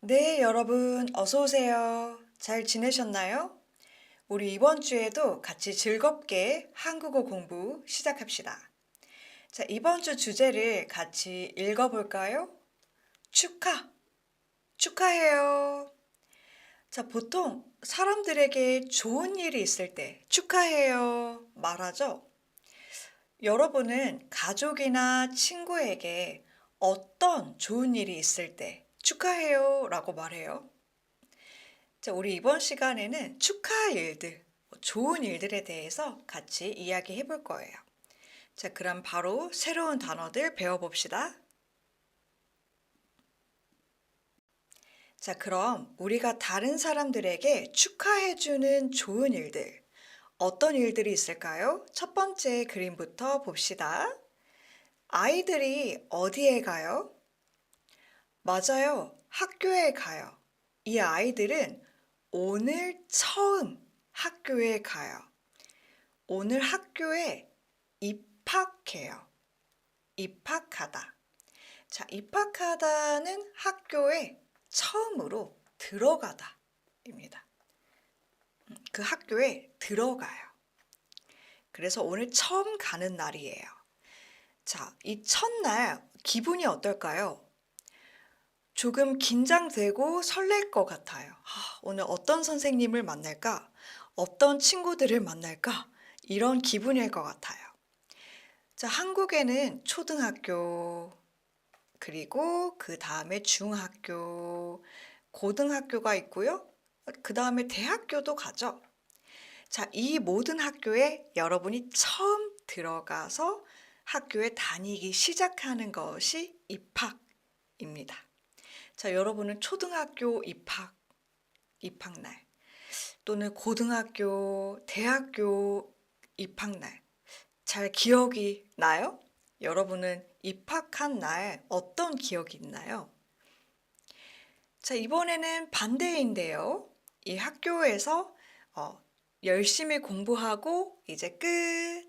네, 여러분, 어서 오세요. 잘 지내셨나요? 우리 이번 주에도 같이 즐겁게 한국어 공부 시작합시다. 자, 이번 주 주제를 같이 읽어볼까요? 축하해요. 자, 보통 사람들에게 좋은 일이 있을 때 축하해요 말하죠? 여러분은 가족이나 친구에게 어떤 좋은 일이 있을 때 축하해요 라고 말해요? 자, 우리 이번 시간에는 축하 일들, 좋은 일들에 대해서 같이 이야기해 볼 거예요. 자, 그럼 바로 새로운 단어들 배워봅시다. 자, 그럼 우리가 다른 사람들에게 축하해주는 좋은 일들, 어떤 일들이 있을까요? 첫 번째 그림부터 봅시다. 아이들이 어디에 가요? 맞아요. 학교에 가요. 이 아이들은 오늘 처음 학교에 가요. 오늘 학교에 입학해요. 입학하다. 자, 입학하다는 학교에 처음으로 들어가다 입니다. 그 학교에 들어가요. 그래서 오늘 처음 가는 날이에요. 자, 이 첫날 기분이 어떨까요? 조금 긴장되고 설렐 것 같아요. 오늘 어떤 선생님을 만날까? 어떤 친구들을 만날까? 이런 기분일 것 같아요. 자, 한국에는 초등학교, 그리고 그 다음에 중학교, 고등학교가 있고요. 그 다음에 대학교도 가죠. 자, 이 모든 학교에 여러분이 처음 들어가서 학교에 다니기 시작하는 것이 입학입니다. 자, 여러분은 초등학교 입학날, 또는 고등학교, 대학교 입학날, 잘 기억이 나요? 여러분은 입학한 날 어떤 기억이 있나요? 자, 이번에는 반대인데요. 이 학교에서 열심히 공부하고 이제 끝.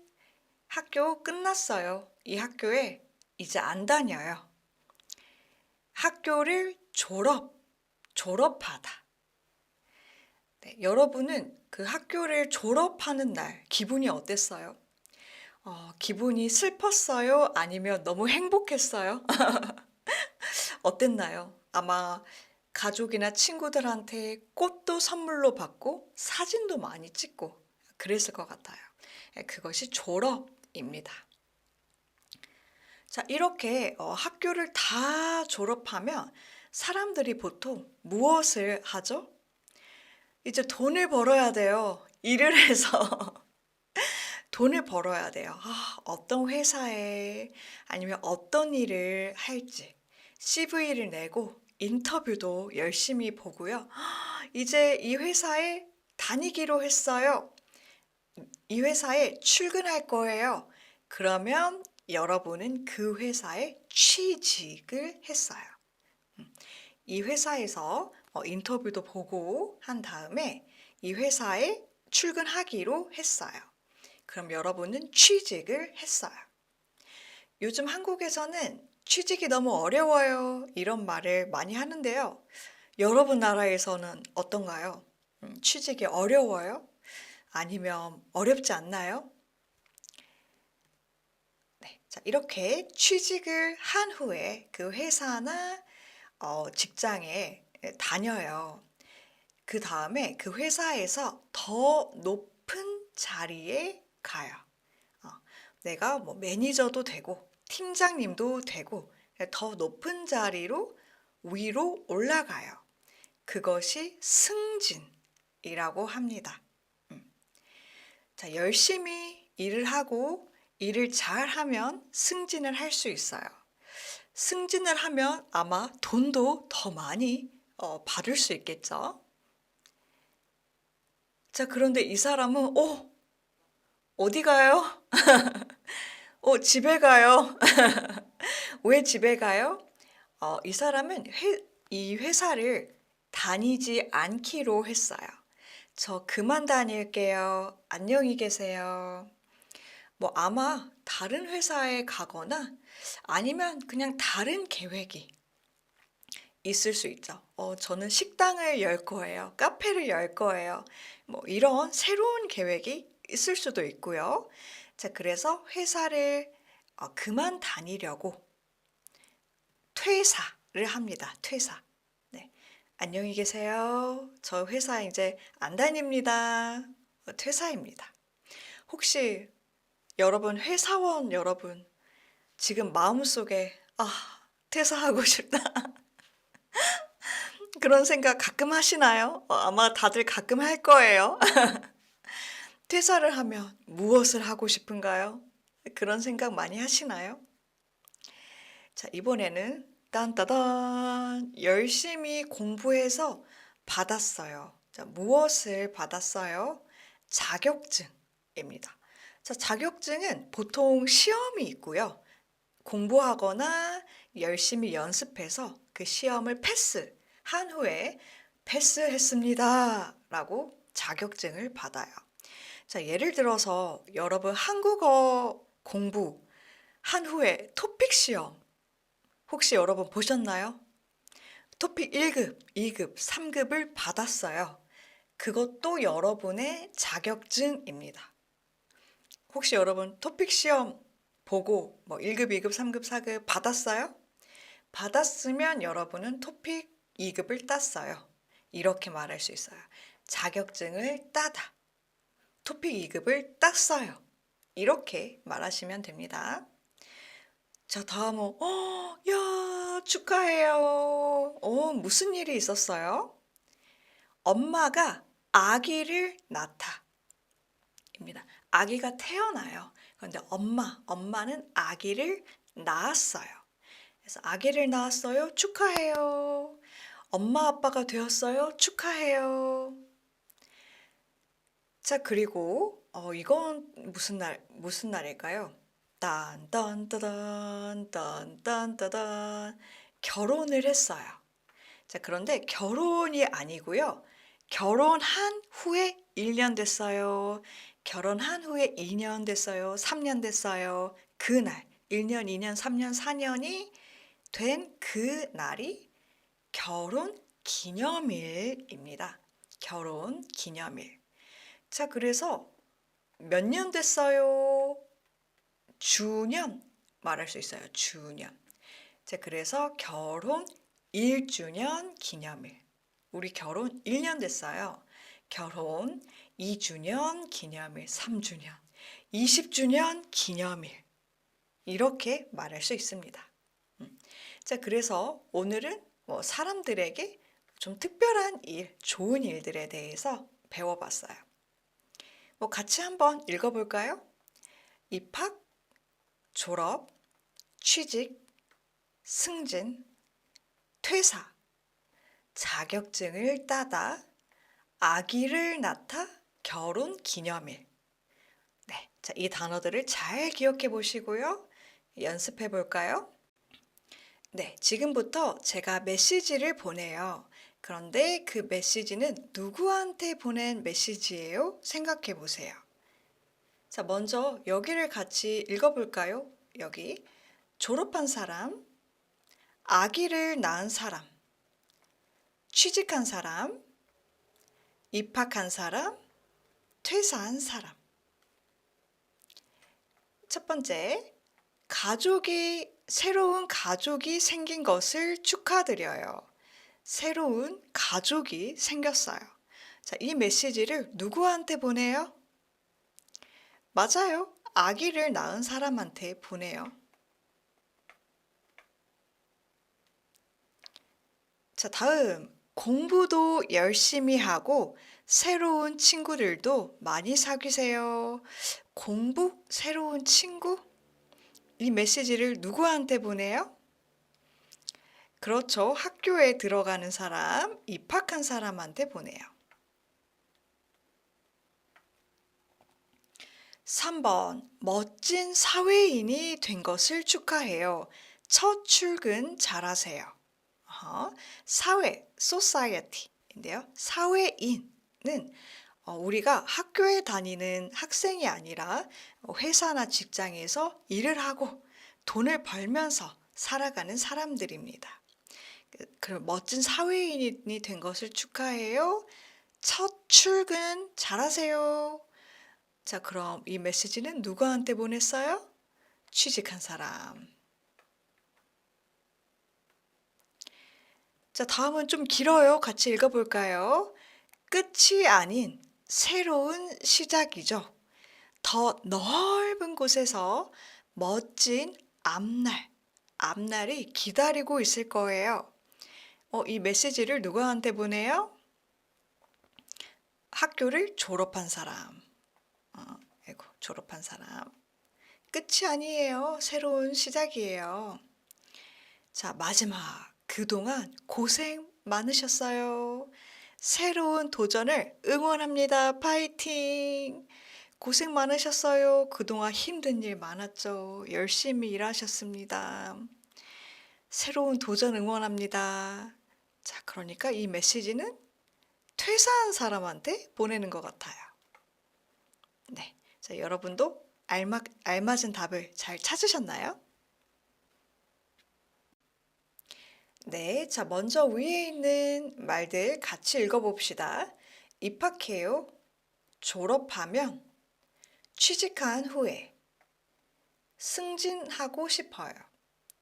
학교 끝났어요. 이 학교에 이제 안 다녀요. 학교를 졸업하다. 네, 여러분은 그 학교를 졸업하는 날 기분이 어땠어요? 기분이 슬펐어요? 아니면 너무 행복했어요? 어땠나요? 아마 가족이나 친구들한테 꽃도 선물로 받고 사진도 많이 찍고 그랬을 것 같아요. 그것이 졸업입니다. 자, 이렇게 학교를 다 졸업하면 사람들이 보통 무엇을 하죠? 이제 돈을 벌어야 돼요. 일을 해서 돈을 벌어야 돼요. 어떤 회사에 아니면 어떤 일을 할지 CV를 내고 인터뷰도 열심히 보고요. 이제 이 회사에 다니기로 했어요. 이 회사에 출근할 거예요. 그러면 여러분은 그 회사에 취직을 했어요. 이 회사에서 인터뷰도 보고 한 다음에 이 회사에 출근하기로 했어요. 그럼 여러분은 취직을 했어요. 요즘 한국에서는 취직이 너무 어려워요. 이런 말을 많이 하는데요. 여러분 나라에서는 어떤가요? 취직이 어려워요? 아니면 어렵지 않나요? 네. 자, 이렇게 취직을 한 후에 그 회사나 직장에 다녀요. 그 다음에 그 회사에서 더 높은 자리에 가요. 어, 내가 뭐 매니저도 되고 팀장님도 되고 더 높은 자리로 위로 올라가요. 그것이 승진이라고 합니다. 음. 자, 열심히 일을 하고 일을 잘하면 승진을 할 수 있어요. 승진을 하면 아마 돈도 더 많이 받을 수 있겠죠. 자, 그런데 이 사람은 어디 가요? 집에 가요. 왜 집에 가요? 이 사람은 이 회사를 다니지 않기로 했어요. 저 그만 다닐게요. 안녕히 계세요. 뭐 아마 다른 회사에 가거나 아니면 그냥 다른 계획이 있을 수 있죠. 저는 식당을 열 거예요. 카페를 열 거예요. 뭐 이런 새로운 계획이 있을 수도 있고요. 자, 그래서 회사를 그만 다니려고 퇴사를 합니다. 퇴사. 네. 안녕히 계세요. 저 회사 이제 안 다닙니다. 퇴사입니다. 혹시 여러분, 회사원 여러분, 지금 마음속에, 퇴사하고 싶다. 그런 생각 가끔 하시나요? 아마 다들 가끔 할 거예요. 퇴사를 하면 무엇을 하고 싶은가요? 그런 생각 많이 하시나요? 자, 이번에는 딴따단 열심히 공부해서 받았어요. 자, 무엇을 받았어요? 자격증입니다. 자, 자격증은 보통 시험이 있고요. 공부하거나 열심히 연습해서 그 시험을 패스한 후에 패스했습니다 라고 자격증을 받아요. 자, 예를 들어서 여러분 한국어 공부한 후에 토픽 시험 혹시 여러분 보셨나요? 토픽 1급, 2급, 3급을 받았어요. 그것도 여러분의 자격증입니다. 혹시 여러분 토픽 시험 보고 뭐 1급, 2급, 3급, 4급 받았어요? 받았으면 여러분은 토픽 2급을 땄어요. 이렇게 말할 수 있어요. 자격증을 따다. 토픽 2급을 땄어요. 이렇게 말하시면 됩니다. 자, 다음은 야, 축하해요. 무슨 일이 있었어요? 엄마가 아기를 낳다. 입니다. 아기가 태어나요. 그런데 엄마는 아기를 낳았어요. 그래서 아기를 낳았어요. 축하해요. 엄마 아빠가 되었어요. 축하해요. 자, 그리고 이건 무슨 날일까요? 딴딴따단 딴딴따단 결혼을 했어요. 자, 그런데 결혼이 아니고요. 결혼한 후에 1년 됐어요. 결혼한 후에 2년 됐어요. 3년 됐어요. 그날 1년, 2년, 3년, 4년이 된 그 날이 결혼 기념일입니다. 결혼 기념일. 자, 그래서 몇 년 됐어요? 주년 말할 수 있어요. 주년. 자, 그래서 결혼 1주년 기념일. 우리 결혼 1년 됐어요. 결혼 2주년 기념일, 3주년, 20주년 기념일. 이렇게 말할 수 있습니다. 자, 그래서 오늘은 뭐 사람들에게 좀 특별한 일, 좋은 일들에 대해서 배워봤어요. 뭐 같이 한번 읽어볼까요? 입학, 졸업, 취직, 승진, 퇴사, 자격증을 따다, 아기를 낳다, 결혼 기념일. 네, 자, 이 단어들을 잘 기억해 보시고요. 연습해 볼까요? 네, 지금부터 제가 메시지를 보내요. 그런데 그 메시지는 누구한테 보낸 메시지예요? 생각해 보세요. 자, 먼저 여기를 같이 읽어볼까요? 여기 졸업한 사람, 아기를 낳은 사람, 취직한 사람, 입학한 사람, 퇴사한 사람. 첫 번째, 새로운 가족이 생긴 것을 축하드려요. 새로운 가족이 생겼어요. 자, 이 메시지를 누구한테 보내요? 맞아요. 아기를 낳은 사람한테 보내요. 자, 다음. 공부도 열심히 하고 새로운 친구들도 많이 사귀세요. 공부, 새로운 친구? 이 메시지를 누구한테 보내요? 그렇죠. 학교에 들어가는 사람, 입학한 사람한테 보내요. 3번. 멋진 사회인이 된 것을 축하해요. 첫 출근 잘하세요. 사회, society인데요. 사회인은 우리가 학교에 다니는 학생이 아니라 회사나 직장에서 일을 하고 돈을 벌면서 살아가는 사람들입니다. 그럼 멋진 사회인이 된 것을 축하해요. 첫 출근 잘하세요. 자, 그럼 이 메시지는 누구한테 보냈어요? 취직한 사람. 자, 다음은 좀 길어요. 같이 읽어볼까요? 끝이 아닌 새로운 시작이죠. 더 넓은 곳에서 멋진 앞날이 기다리고 있을 거예요. 이 메시지를 누구한테 보내요? 학교를 졸업한 사람. 졸업한 사람. 끝이 아니에요. 새로운 시작이에요. 자, 마지막. 그동안 고생 많으셨어요. 새로운 도전을 응원합니다. 파이팅! 고생 많으셨어요. 그동안 힘든 일 많았죠. 열심히 일하셨습니다. 새로운 도전 응원합니다. 자, 그러니까 이 메시지는 퇴사한 사람한테 보내는 것 같아요. 네. 자, 여러분도 알맞은 답을 잘 찾으셨나요? 네. 자, 먼저 위에 있는 말들 같이 읽어봅시다. 입학해요. 졸업하면. 취직한 후에. 승진하고 싶어요.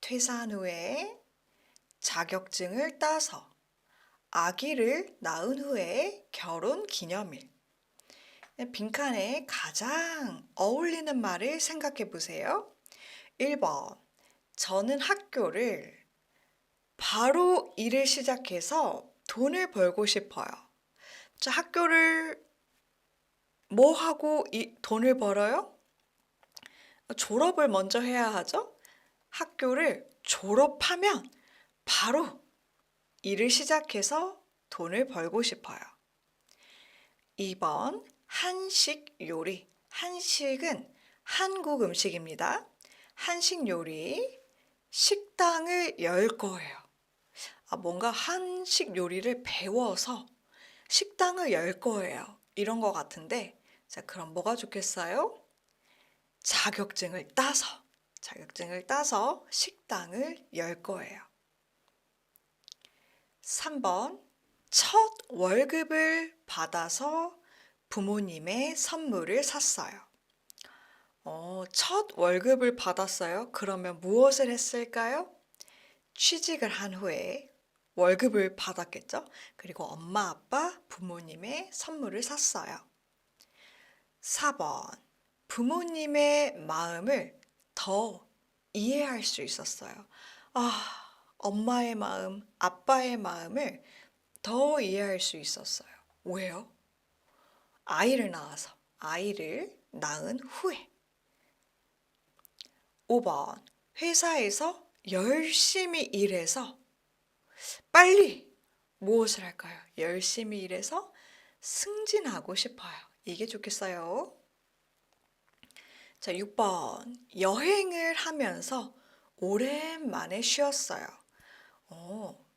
퇴사한 후에. 자격증을 따서. 아기를 낳은 후에 결혼 기념일. 빈칸에 가장 어울리는 말을 생각해 보세요. 1번. 저는 학교를 바로 일을 시작해서 돈을 벌고 싶어요. 자, 학교를 뭐 하고 돈을 벌어요? 졸업을 먼저 해야 하죠? 학교를 졸업하면 바로 일을 시작해서 돈을 벌고 싶어요. 2번, 한식 요리. 한식은 한국 음식입니다. 한식 요리, 식당을 열 거예요. 뭔가 한식 요리를 배워서 식당을 열 거예요. 이런 거 같은데, 자, 그럼 뭐가 좋겠어요? 자격증을 따서 식당을 열 거예요. 3번, 첫 월급을 받아서 부모님의 선물을 샀어요. 첫 월급을 받았어요. 그러면 무엇을 했을까요? 취직을 한 후에 월급을 받았겠죠? 그리고 엄마, 아빠, 부모님의 선물을 샀어요. 4번, 부모님의 마음을 더 이해할 수 있었어요. 엄마의 마음, 아빠의 마음을 더 이해할 수 있었어요. 왜요? 아이를 낳은 후에. 5번, 회사에서 열심히 일해서 빨리 무엇을 할까요? 열심히 일해서 승진하고 싶어요. 이게 좋겠어요. 자, 6번. 여행을 하면서 오랜만에 쉬었어요.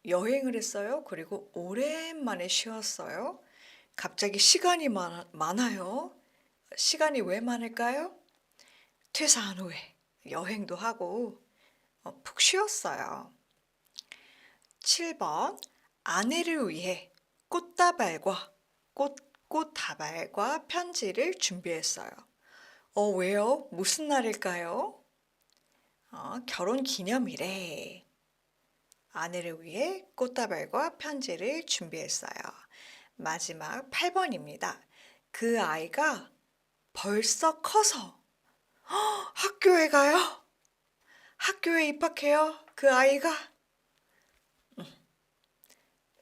여행을 했어요. 그리고 오랜만에 쉬었어요. 갑자기 시간이 많아요. 시간이 왜 많을까요? 퇴사한 후에 여행도 하고 푹 쉬었어요. 7번. 아내를 위해 꽃다발과 편지를 준비했어요. 왜요? 무슨 날일까요? 결혼 기념일에 아내를 위해 꽃다발과 편지를 준비했어요. 마지막 8번입니다. 그 아이가 벌써 커서 학교에 가요? 학교에 입학해요? 그 아이가?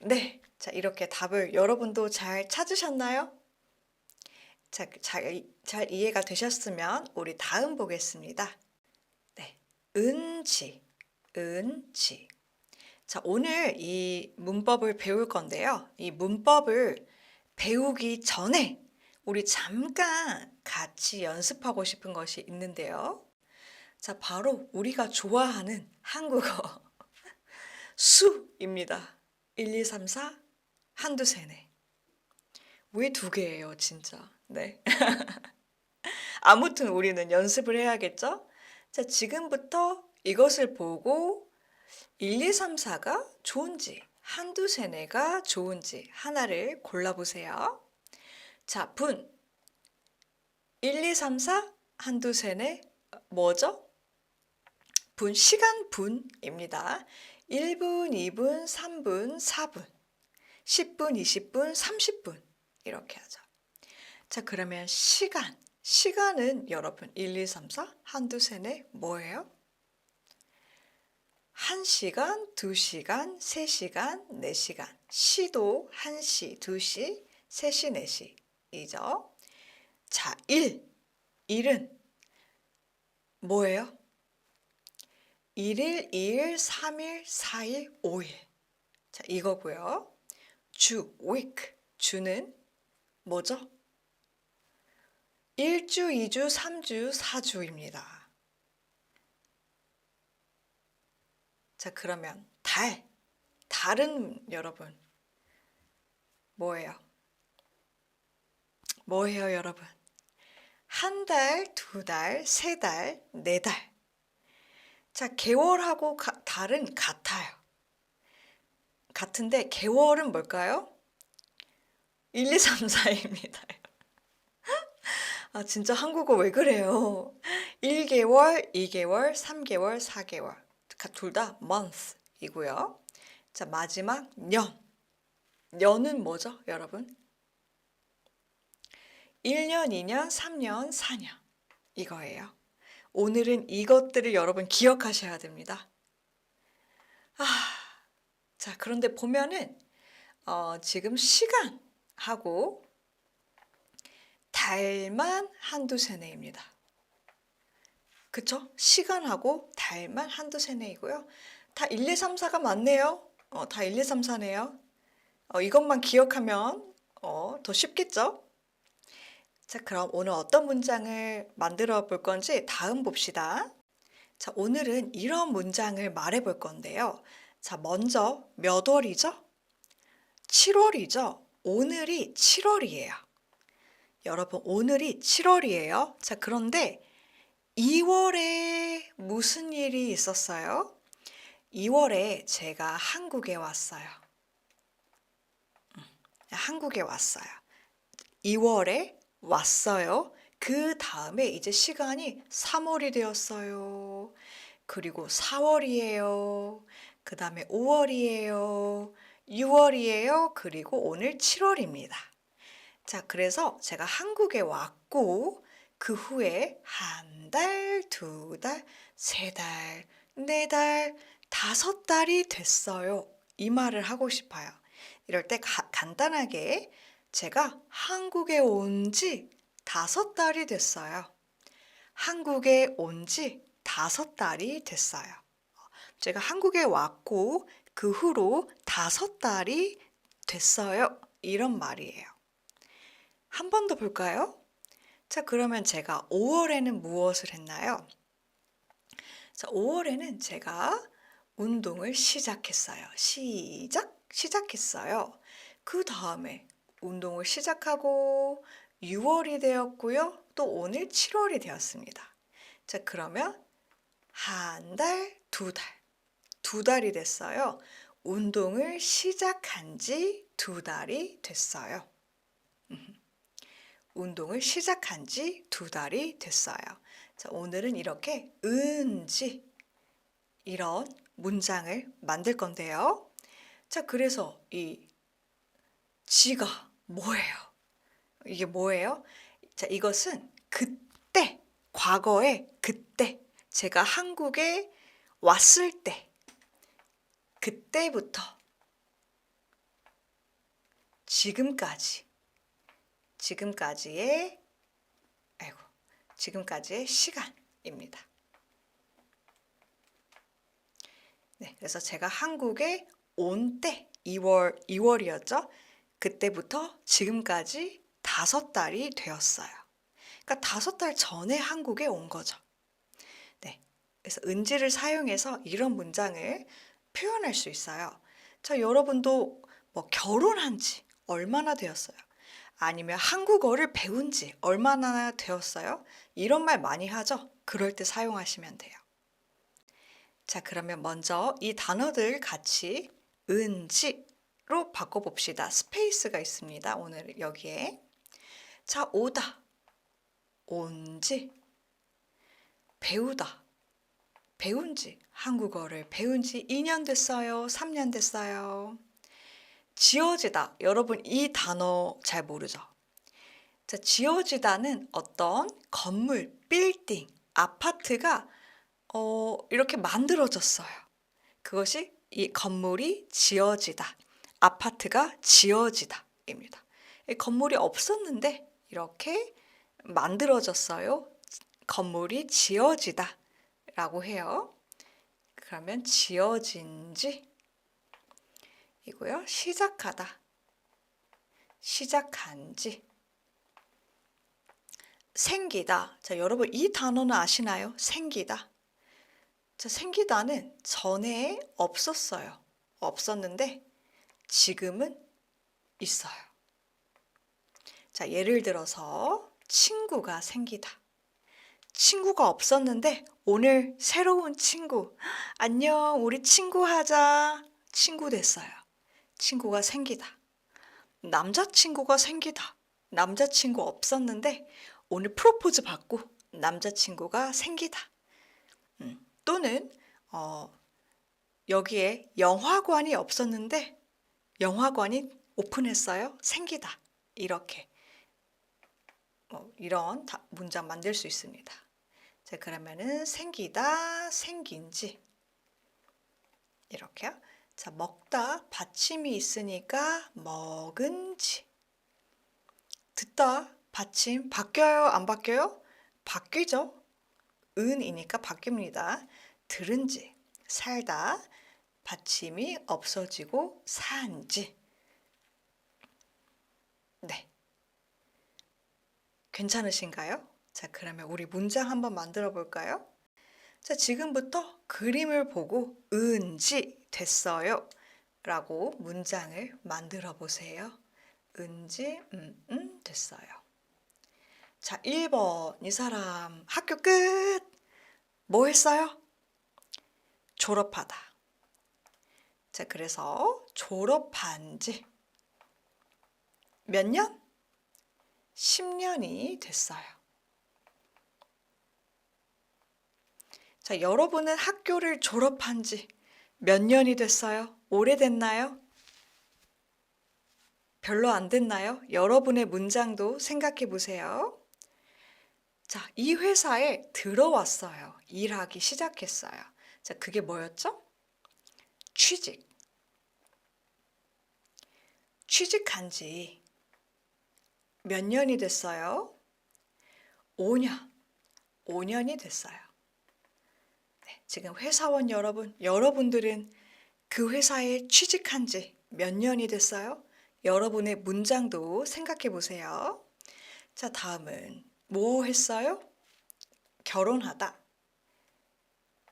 네. 자, 이렇게 답을 여러분도 잘 찾으셨나요? 자, 잘 이해가 되셨으면 우리 다음 보겠습니다. 네. 은지. 자, 오늘 이 문법을 배울 건데요. 이 문법을 배우기 전에 우리 잠깐 같이 연습하고 싶은 것이 있는데요. 자, 바로 우리가 좋아하는 한국어 수입니다. 1, 2, 3, 4, 한두 세네. 왜 두 개예요, 진짜. 네. 아무튼 우리는 연습을 해야겠죠? 자, 지금부터 이것을 보고 1, 2, 3, 4가 좋은지, 한두 세네가 좋은지 하나를 골라보세요. 자, 분. 1, 2, 3, 4, 한두 세네 뭐죠? 분, 시간 분입니다. 1분, 2분, 3분, 4분, 10분, 20분, 30분 이렇게 하죠. 자, 그러면 시간은 여러분 1, 2, 3, 4, 한두 세네 뭐예요? 1시간, 2시간, 3시간, 4시간. 시도 1시, 2시, 3시, 4시이죠. 자, 일은 뭐예요? 1일, 2일, 3일, 4일, 5일. 자, 이거고요. week. 주는 뭐죠? 1주, 2주, 3주, 4주입니다. 자, 그러면 달은 여러분 뭐예요? 뭐예요, 여러분? 한 달, 두 달, 세 달, 네 달. 자, 개월하고 달은 같아요. 같은데 개월은 뭘까요? 1, 2, 3, 4입니다. 아, 진짜 한국어 왜 그래요? 1개월, 2개월, 3개월, 4개월. 둘 다 month이고요. 자, 마지막 년은 뭐죠, 여러분? 1년, 2년, 3년, 4년. 이거예요. 오늘은 이것들을 여러분 기억하셔야 됩니다. 자, 그런데 보면은 지금 시간하고 달만 한두 세네입니다. 그쵸? 시간하고 달만 한두 세네이고요. 다 1, 2, 3, 4가 맞네요. 다 1, 2, 3, 4네요. 이것만 기억하면 더 쉽겠죠? 자, 그럼 오늘 어떤 문장을 만들어 볼 건지 다음 봅시다. 자, 오늘은 이런 문장을 말해 볼 건데요. 자, 먼저 몇 월이죠? 7월이죠? 오늘이 7월이에요. 여러분, 오늘이 7월이에요. 자, 그런데 2월에 무슨 일이 있었어요? 2월에 제가 한국에 왔어요. 한국에 왔어요. 2월에 왔어요. 그 다음에 이제 시간이 3월이 되었어요. 그리고 4월이에요. 그 다음에 5월이에요. 6월이에요. 그리고 오늘 7월입니다. 자, 그래서 제가 한국에 왔고 그 후에 한 달, 두 달, 세 달, 네 달, 5달이 됐어요. 이 말을 하고 싶어요. 이럴 때 간단하게 제가 한국에 온 지 5달이 됐어요. 한국에 온 지 5달이 됐어요. 제가 한국에 왔고 그 후로 5달이 됐어요. 이런 말이에요. 한 번 더 볼까요? 자, 그러면 제가 5월에는 무엇을 했나요? 자, 5월에는 제가 운동을 시작했어요. 시작했어요. 그 다음에 운동을 시작하고 6월이 되었고요. 또 오늘 7월이 되었습니다. 자, 그러면 한 달, 두 달이 됐어요. 운동을 시작한 지 2달이 됐어요. 운동을 시작한 지 2달이 됐어요. 자, 오늘은 이렇게 은지 이런 문장을 만들 건데요. 자, 그래서 이 지가 뭐예요? 이게 뭐예요? 자, 이것은 그때, 과거의 그때, 제가 한국에 왔을 때, 그때부터 지금까지의 시간입니다. 네, 그래서 제가 한국에 온 때 2월이었죠. 그때부터 지금까지 5달이 되었어요. 그러니까 5달 전에 한국에 온 거죠. 네, 그래서 은지를 사용해서 이런 문장을 표현할 수 있어요. 자, 여러분도 뭐 결혼한 지 얼마나 되었어요? 아니면 한국어를 배운 지 얼마나 되었어요? 이런 말 많이 하죠? 그럴 때 사용하시면 돼요. 자, 그러면 먼저 이 단어들 같이 은지로 바꿔봅시다. 스페이스가 있습니다. 오늘 여기에. 자, 오다, 온지, 배우다, 배운지, 한국어를 배운 지 2년 됐어요? 3년 됐어요? 지어지다. 여러분 이 단어 잘 모르죠? 자, 지어지다는 어떤 건물, 빌딩, 아파트가 이렇게 만들어졌어요. 그것이 이 건물이 지어지다, 아파트가 지어지다입니다. 이 건물이 없었는데 이렇게 만들어졌어요. 건물이 지어지다라고 해요. 그러면 지어진지 이고요. 시작하다, 시작한지. 생기다. 자, 여러분 이 단어는 아시나요? 생기다. 자, 생기다는 전에 없었어요. 없었는데 지금은 있어요. 자, 예를 들어서 친구가 생기다. 친구가 없었는데 오늘 새로운 친구. 안녕, 우리 친구 하자. 친구 됐어요. 친구가 생기다. 남자친구가 생기다. 남자친구 없었는데 오늘 프로포즈 받고 남자친구가 생기다. 또는 여기에 영화관이 없었는데 영화관이 오픈했어요. 생기다. 이렇게 이런 문장 만들 수 있습니다. 자, 그러면은 생기다, 생긴지 이렇게요. 자, 먹다 받침이 있으니까 먹은지. 듣다 받침 바뀌어요? 안 바뀌어요? 바뀌죠. 은이니까 바뀝니다. 들은지, 살다 받침이 없어지고 산지. 네. 괜찮으신가요? 자, 그러면 우리 문장 한번 만들어 볼까요? 자, 지금부터 그림을 보고 은지 됐어요 라고 문장을 만들어 보세요. 은지 됐어요. 자, 1번 이 사람 학교 끝. 뭐 했어요? 졸업하다. 자, 그래서 졸업한 지 몇 년? 10년이 됐어요. 자, 여러분은 학교를 졸업한 지 몇 년이 됐어요? 오래됐나요? 별로 안 됐나요? 여러분의 문장도 생각해 보세요. 자, 이 회사에 들어왔어요. 일하기 시작했어요. 자, 그게 뭐였죠? 취직. 취직한 지 몇 년이 됐어요? 5년. 5년이 됐어요. 네, 지금 회사원 여러분, 여러분들은 그 회사에 취직한 지 몇 년이 됐어요? 여러분의 문장도 생각해 보세요. 자, 다음은 뭐 했어요? 결혼하다.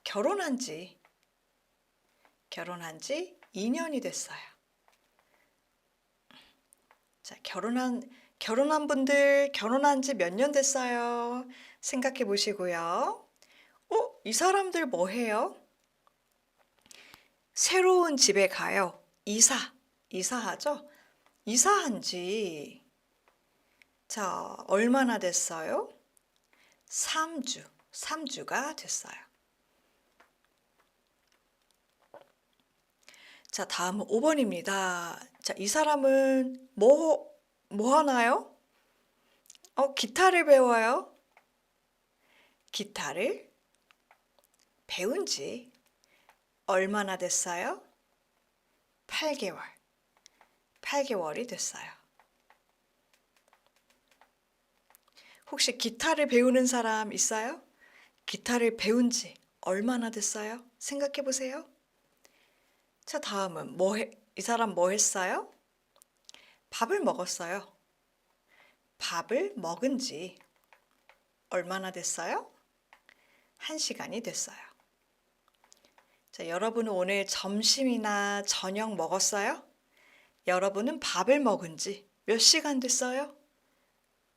결혼한 지 2년이 됐어요. 자, 결혼한 분들 결혼한 지 몇 년 됐어요? 생각해 보시고요. 이 사람들 뭐 해요? 새로운 집에 가요. 이사하죠? 이사한 지, 자, 얼마나 됐어요? 3주가 됐어요. 자, 다음은 5번입니다. 자, 이 사람은 뭐 하나요? 기타를 배워요. 기타를 배운 지 얼마나 됐어요? 8개월. 8개월이 됐어요. 혹시 기타를 배우는 사람 있어요? 기타를 배운 지 얼마나 됐어요? 생각해 보세요. 자, 다음은 이 사람 뭐 했어요? 밥을 먹었어요. 밥을 먹은 지 얼마나 됐어요? 1시간이 됐어요. 자, 여러분은 오늘 점심이나 저녁 먹었어요? 여러분은 밥을 먹은 지 몇 시간 됐어요?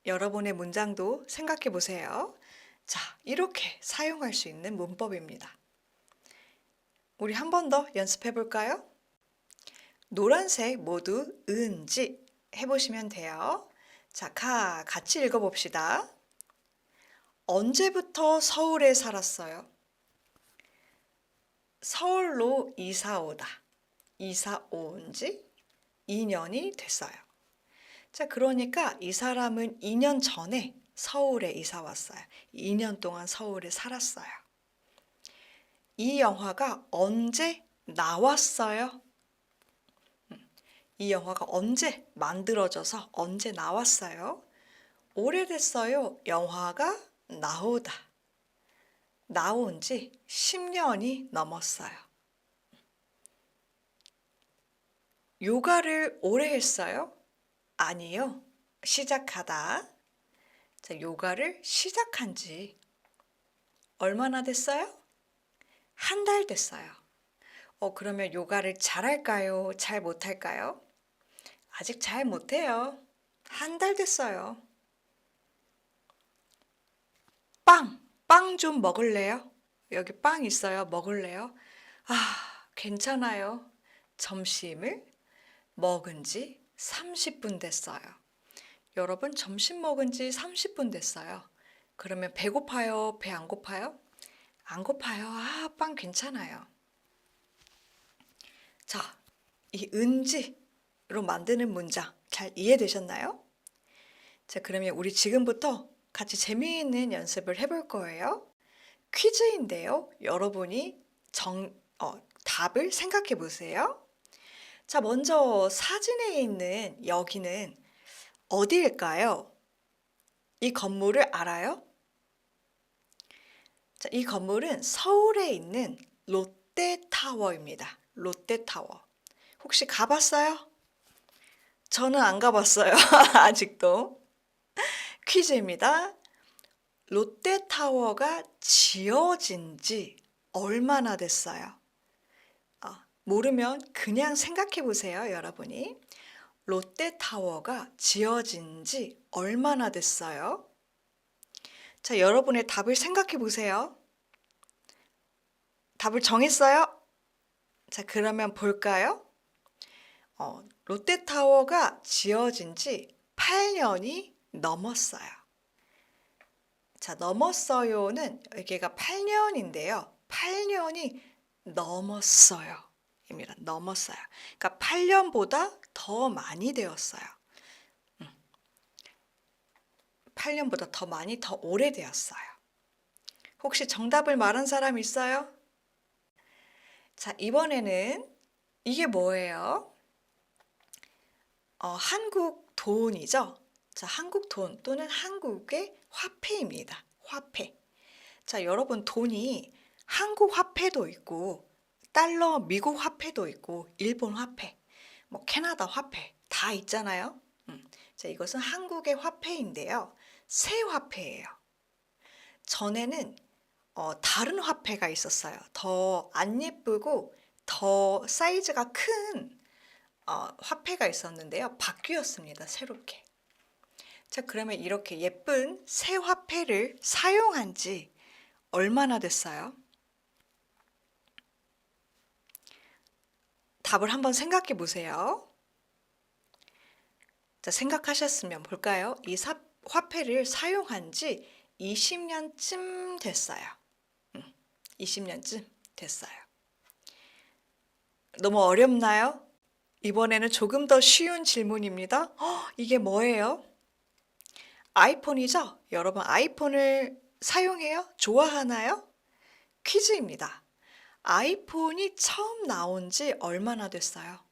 여러분의 문장도 생각해 보세요. 자, 이렇게 사용할 수 있는 문법입니다. 우리 한 번 더 연습해 볼까요? 노란색 모두 은지 해보시면 돼요. 자, 같이 읽어봅시다. 언제부터 서울에 살았어요? 서울로 이사 오다. 이사 온 지 2년이 됐어요. 자, 그러니까 이 사람은 2년 전에 서울에 이사 왔어요. 2년 동안 서울에 살았어요. 이 영화가 언제 나왔어요? 이 영화가 언제 만들어져서 언제 나왔어요? 오래됐어요. 영화가 나오다. 나온 지 10년이 넘었어요. 요가를 오래 했어요? 아니요. 시작하다. 자, 요가를 시작한 지 얼마나 됐어요? 한 달 됐어요. 그러면 요가를 잘할까요? 잘 못할까요? 아직 잘 못해요. 한 달 됐어요. 빵 좀 먹을래요? 여기 빵 있어요. 먹을래요? 괜찮아요. 점심을 먹은 지 30분 됐어요. 여러분, 점심 먹은 지 30분 됐어요. 그러면 배고파요? 배 안 고파요? 안 고파요. 빵 괜찮아요. 자, 이 은지로 만드는 문장 잘 이해되셨나요? 자, 그러면 우리 지금부터 같이 재미있는 연습을 해볼 거예요. 퀴즈인데요. 여러분이 답을 생각해 보세요. 자, 먼저 사진에 있는 여기는 어디일까요? 이 건물을 알아요? 자, 이 건물은 서울에 있는 롯데타워입니다. 롯데타워. 혹시 가봤어요? 저는 안 가봤어요. 아직도. 퀴즈입니다. 롯데타워가 지어진 지 얼마나 됐어요? 모르면 그냥 생각해 보세요, 여러분이. 롯데타워가 지어진 지 얼마나 됐어요? 자, 여러분의 답을 생각해 보세요. 답을 정했어요? 자, 그러면 볼까요? 롯데타워가 지어진 지 8년이 넘었어요. 자, 넘었어요는 여기가 8년인데요. 8년이 넘었어요. 입니다. 넘었어요. 그러니까 8년보다 더 많이 되었어요. 8년보다 더 많이, 더 오래되었어요. 혹시 정답을 말한 사람 있어요? 자, 이번에는 이게 뭐예요? 한국 돈이죠? 자, 한국 돈 또는 한국의 화폐입니다. 화폐. 자, 여러분 돈이 한국 화폐도 있고 달러 미국 화폐도 있고 일본 화폐, 뭐 캐나다 화폐 다 있잖아요. 자, 이것은 한국의 화폐인데요. 새 화폐예요. 전에는 다른 화폐가 있었어요. 더 안 예쁘고 더 사이즈가 큰 화폐가 있었는데요. 바뀌었습니다. 새롭게. 자, 그러면 이렇게 예쁜 새 화폐를 사용한 지 얼마나 됐어요? 답을 한번 생각해 보세요. 자, 생각하셨으면 볼까요? 이 화폐를 사용한 지 20년쯤 됐어요. 20년쯤 됐어요. 너무 어렵나요? 이번에는 조금 더 쉬운 질문입니다. 이게 뭐예요? 아이폰이죠? 여러분 아이폰을 사용해요? 좋아하나요? 퀴즈입니다. 아이폰이 처음 나온 지 얼마나 됐어요?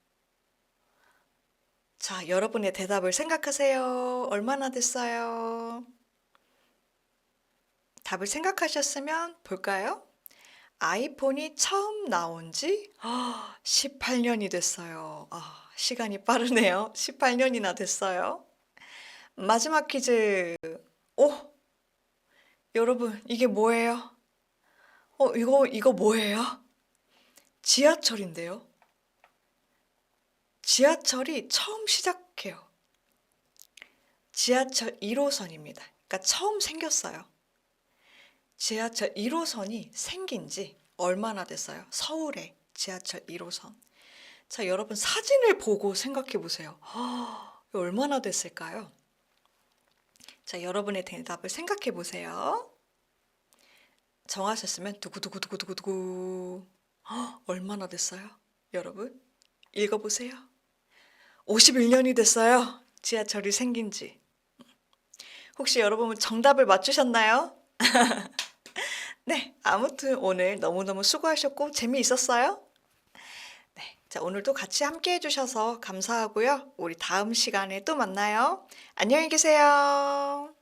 자, 여러분의 대답을 생각하세요. 얼마나 됐어요? 답을 생각하셨으면 볼까요? 아이폰이 처음 나온 지 18년이 됐어요. 시간이 빠르네요. 18년이나 됐어요. 마지막 퀴즈. 여러분, 이게 뭐예요? 이거 뭐예요? 지하철인데요. 지하철이 처음 시작해요. 지하철 1호선입니다. 그러니까 처음 생겼어요. 지하철 1호선이 생긴 지 얼마나 됐어요? 서울에 지하철 1호선. 자, 여러분 사진을 보고 생각해 보세요. 얼마나 됐을까요? 자, 여러분의 대답을 생각해 보세요. 정하셨으면 두구두구두구두구두구. 얼마나 됐어요? 여러분 읽어보세요. 51년이 됐어요. 지하철이 생긴 지. 혹시 여러분 정답을 맞추셨나요? 네, 아무튼 오늘 너무너무 수고하셨고 재미있었어요? 네, 자, 오늘도 같이 함께 해주셔서 감사하고요. 우리 다음 시간에 또 만나요. 안녕히 계세요.